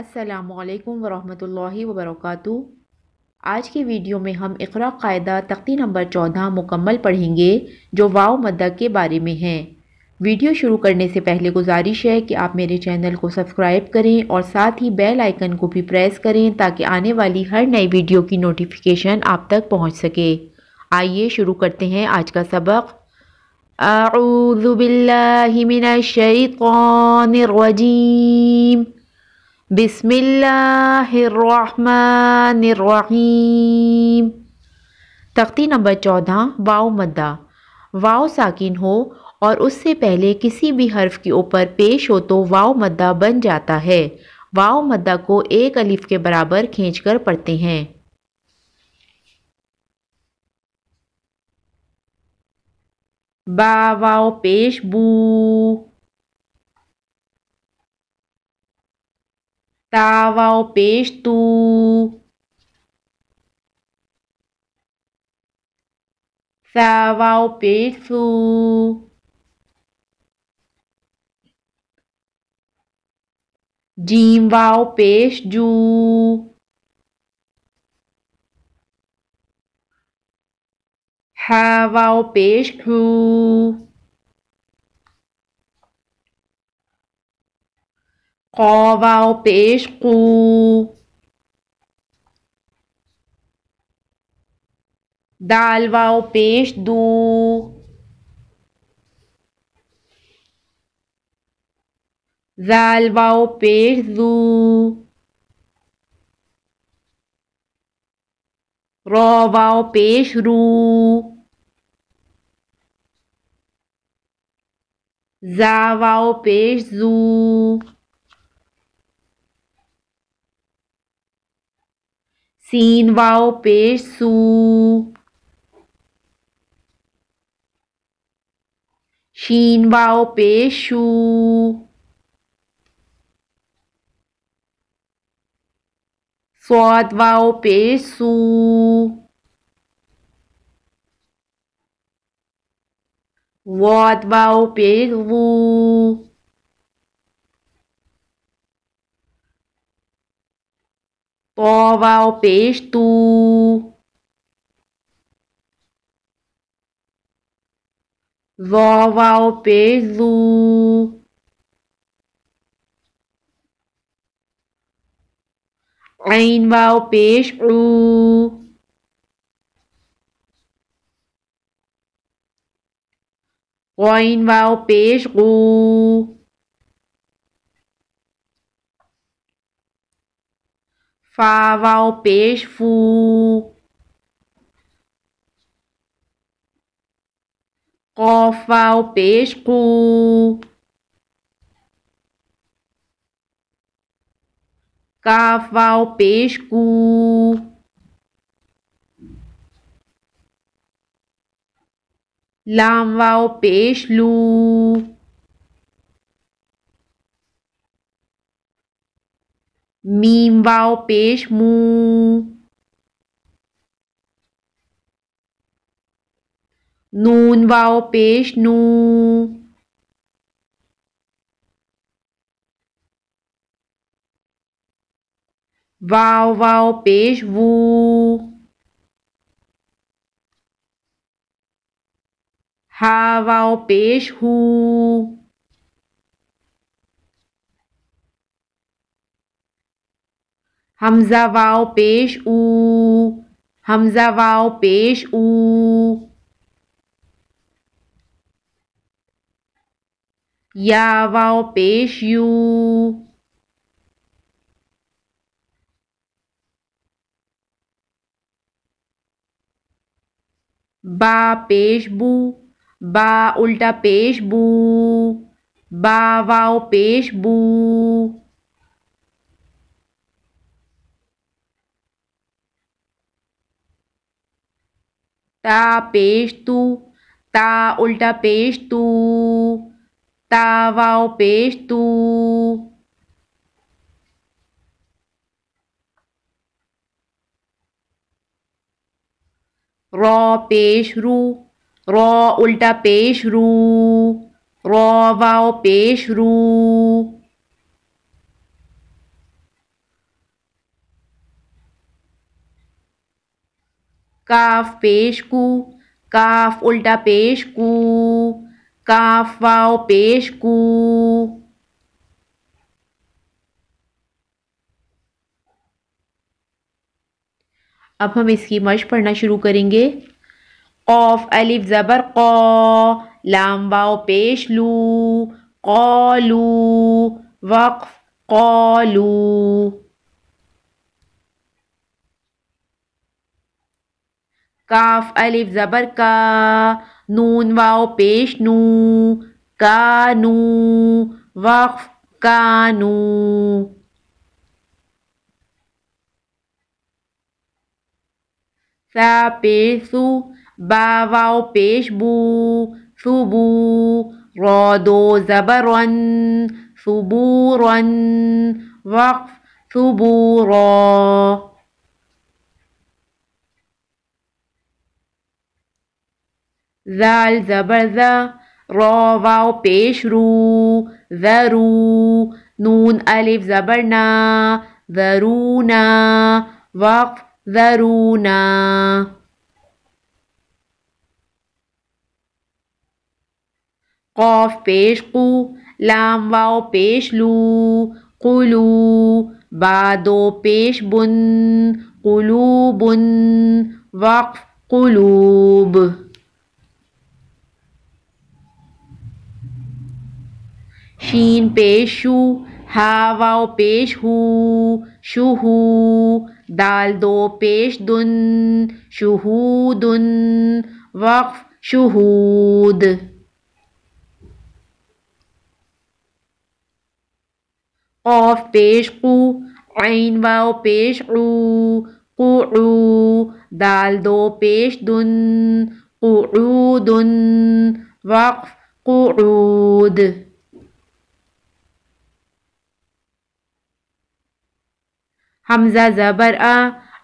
السلام علیکم ورحمۃ اللہ وبرکاتہ۔ آج کی ویڈیو میں ہم اقرا قاعدہ تختی نمبر 14 مکمل پڑھیں گے جو واو مدہ کے بارے میں ہیں۔ ویڈیو شروع کرنے سے پہلے گزارش ہے کہ آپ میرے چینل کو سبسکرائب کریں اور ساتھ ہی بیل آئیکن کو بھی پریس کریں تاکہ آنے والی ہر نئی ویڈیو کی نوٹیفیکیشن آپ تک پہنچ سکے۔ آئیے شروع کرتے ہیں آج کا سبق۔ اعوذ باللہ من الشیطان الرجیم، بسم اللہ الرحمن الرحیم۔ تختی نمبر 14 واو مدہ۔ واو ساکن ہو اور اس سے پہلے کسی بھی حرف کے اوپر پیش ہو تو واو مدہ بن جاتا ہے۔ واو مدہ کو ایک الف کے برابر کھینچ کر پڑھتے ہیں۔ با واو پیش بو، تا واو پیش تو، سا واو پیش سو، جیم واو پیش جو، ہا واو پیش ہو، قا واو پیش قو، دال واو پیش دو، زال واو پیش زو، را واو پیش رو، زا واو پیش زو، سین واو پیش سو، شین واو پیش شو، صاد واو پیش سو، واد واو پیش وو، طا واو پیش تو، ظا واو پیش زو، عین واو پیش عو، غین واو پیش غو، فا واو پیش فو، قاف واو پیش قو، کاف واو پیش کو، لام واو پیش لو، میم واو پیش مو، نون واو پیش نو، واو واو پیش وو، ہا واو پیش ہو، حمزہ واو پیش او، حمزہ واو پیش او، یا واو پیش یو، با پیش بو، با الٹا پیش بو، با واو پیش بو، تا پیش تو، تا الٹا پیش تو، تا واو پیش تو، را پیش رو، را الٹا پیش رو، را واو پیش رو، کاف پیش کو، کاف الٹا پیش کو، کاف واو پیش کو. اب ہم اس کی مشق پڑھنا شروع کریں گے. قوف الف زبر قو، لام واو پیش لو، قالو، وقف قالو. کاف الف زبر کا، نون واو پیش نو، کانو، وقف کانو. سا پیش سو، با واو پیش بو، سبو، را دو زبر رن، سبورن، وقف سبورا. زال زبر زا، را واو پیش رو، ذرو، نون الف زبر نا، ذرونا، وقف ذرونا. قاف پیش قو، لام واو پیش لو، قلو، با دو پیش بن، قلوبن، وقف قلوب. شین پیش شو، ہا واو پیش ہو، شہو، دال دو پیش دن، شہودن، وقف شہود. قاف پیش قو، عین واو پیش عو، قعو، دال دو پیش دن، قعودن، وقف قعود. حمزہ زبر آ،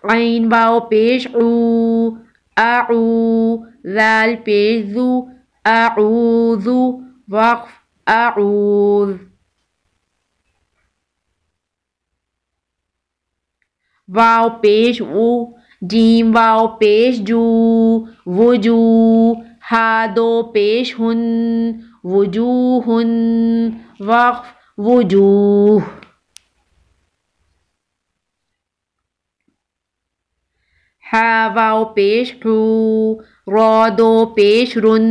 عین واو پیش عو، اعو، ذال پیش ذو، اعوذو، وقف اعوذ. واو پیش او، جیم واو پیش جو، وجو، ہا دو پیش ہن، وجوہن، وقف وجوہ. ہا واو پیش حو، را دو پیش رن،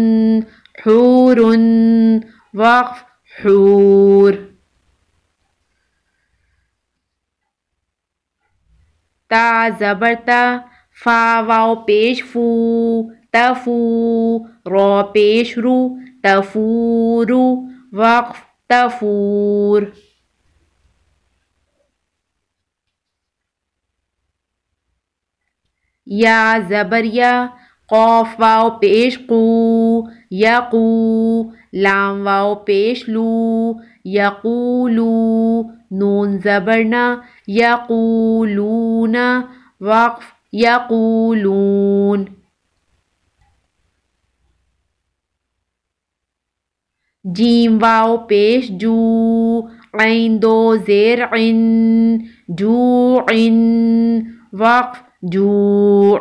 حورن، وقف حور. تا زبر تا، فا واو پیش فو، تفو، را پیش رو، تفورو، وقف تفور. یا زبر یا، قاف واو پیش قو، یقو، لام واو پیش لو، یقولو، نون زبر نا، یقولون، وقف یقولون. جیم واو پیش جو، عین دو زیر عن، جوعن، وقف جوع.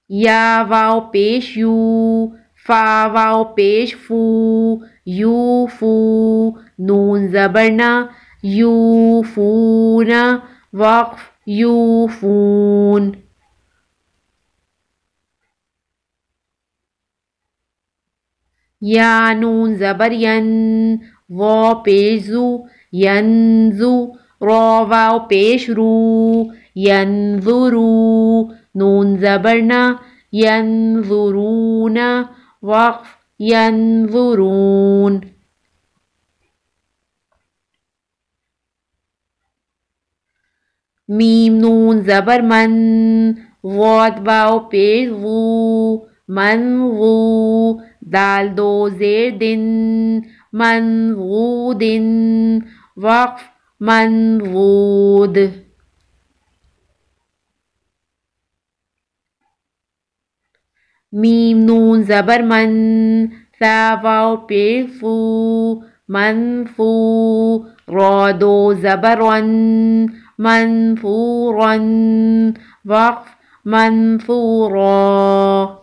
یا واو پیش یو، فا واو پیش فو، یوفو، نون زبر نا، یوفون، وقف یوفون. یا نون زبر ین، واو پیش زو، ینزو، را واو پیش رو، ینظرو، نون زبر نا، ینظرون، وقف ینظرون. میم نون زبر من، واد واو پیش وو، منوو، دال دو زیر دن، منوودن، وقف منوود. میم نون زبر من، سا واو پیش فو، منفو را دو زبر رن منفورا وقف منفورا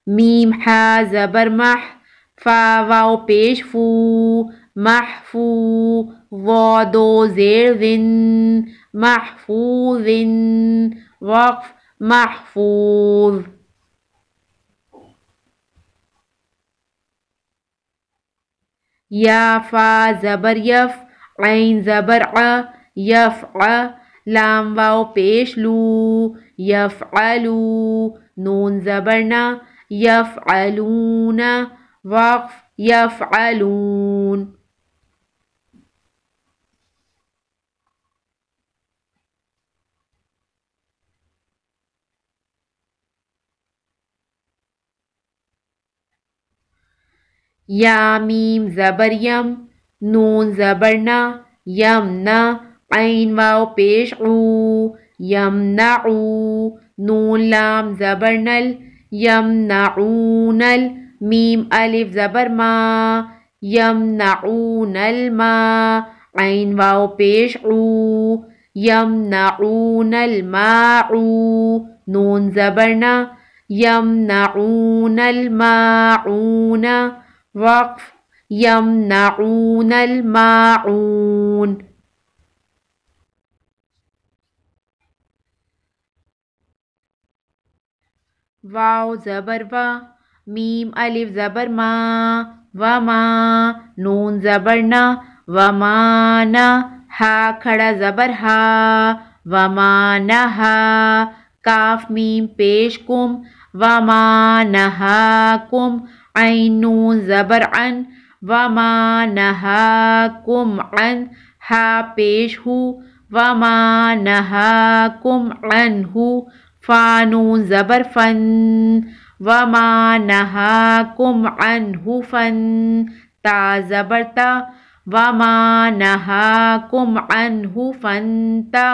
میم حا زبر مح فا واو پیش فو محفو وادو زیر ذن محفوظ وقف محفوظ یا فا زبر یف عین زبر ع یفع لام واو پیش لو یفعلو نون زبر نا یفعلون وقف یفعلون یا میم زبر یم نون زبر نا یمنا عین واو پیش عو یمنعو نون لام زبر نل یمنعون میم الف زبر ما یمنعون الما عین واو پیش عو یمنعون الماء نون زبر نا یمنعون الماعون وقف یمنعون الماعون واو زبر و میم الف زبر ما وما نون زبر نا ومانا ہا کھڑا زبر ہا ومانہا کاف میم پیش کم ومانہاکم عین نون زبر عن ومانہاکم عن ہا پیش ہو ومانہاکم عنہ فا نون زبر فن ومانہاکم عنہ فن تا زبر تا ومانہاکم عنہ فنتا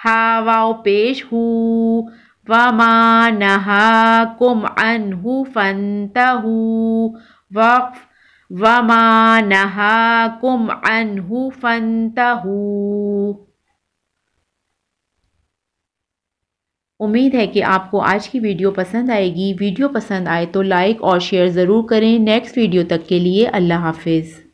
ہا واو پیش ہو ومانہاکم عنہ فانتہو وقف ومانہاکم عنہ فانتہو۔ امید ہے کہ آپ کو آج کی ویڈیو پسند آئے گی۔ ویڈیو پسند آئے تو لائک اور شیئر ضرور کریں۔ نیکسٹ ویڈیو تک کے لیے اللہ حافظ۔